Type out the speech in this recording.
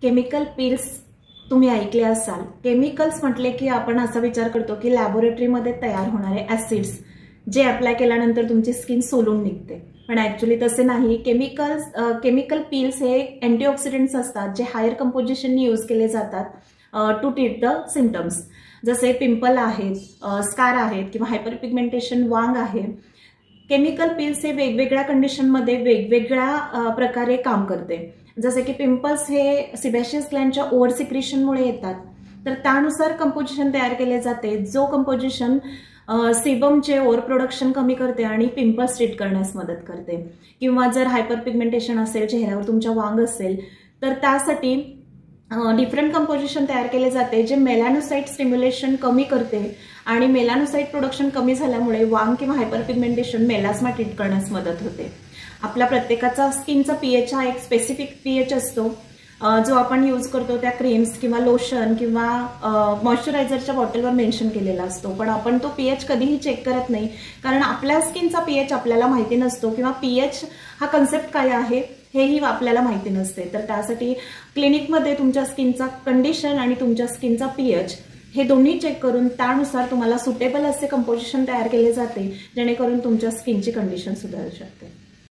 Chemical peels तुम्ही ऐकले असाल. केमिकल्स म्हटले की आपण असा विचार करतो की लॅबोरेटरीमध्ये तयार होणारे ऍसिड्स जे अप्लाय केल्यानंतर तुमची स्किन सोलून निघते, पण ऍक्च्युली तसे नाही. केमिकल पील्स हे अँटीऑक्सिडंट्स असतात जे हायर कंपोजिशननी यूज केले जातात टू ट्रीट द सिम्पटम्स. जसे पिंपल आहेत, स्कार आहेत किंवा हायपरपिगमेंटेशन वांग आहे. केमिकल पील्स हे वेगवेगळ्या कंडिशनमध्ये वेगवेगळ्या प्रकारे काम करते. जसे की पिंपल्स हे सिबॅशियस ग्लँडच्या ओव्हर सिक्रिशनमुळे येतात, तर त्यानुसार कंपोजिशन तयार केले जाते, जो कंपोजिशन सेबमचे ओव्हर प्रोडक्शन कमी करते आणि पिंपल्स ट्रीट करण्यास मदत करते. किंवा जर हायपरपिगमेंटेशन असेल, चेहऱ्यावर तुमच्या वांग असेल, तर त्यासाठी डिफरंट कंपोजिशन तयार केले जाते जे मेलॅनोसाइट स्टिम्युलेशन कमी करते आणि मेलॅनोसाइट प्रोडक्शन कमी झाल्यामुळे वांग किंवा हायपरपिगमेंटेशन मेलास्मा ट्रीट करण्यास मदत होते. आपल्या प्रत्येकाचा स्किनचा पीएच हा एक स्पेसिफिक पीएच असतो जो आपण यूज करतो त्या क्रीम्स किंवा लोशन किंवा मॉइश्चरायझरच्या बॉटलवर मेन्शन केलेला असतो, पण आपण तो पीएच कधीही चेक करत नाही, कारण आपल्या स्किनचा पीएच आपल्याला माहिती नसतो किंवा पीएच हा कन्सेप्ट काय आहे हेही आपल्याला माहिती नसते. तर त्यासाठी क्लिनिकमध्ये तुमच्या स्किनचा कंडिशन आणि तुमच्या स्किनचा पीएच हे दोन्ही चेक करून त्यानुसार तुम्हाला सुटेबल असे कंपोजिशन तयार केले जाते जेणेकरून तुमच्या स्किनची कंडिशन सुधारू शकते.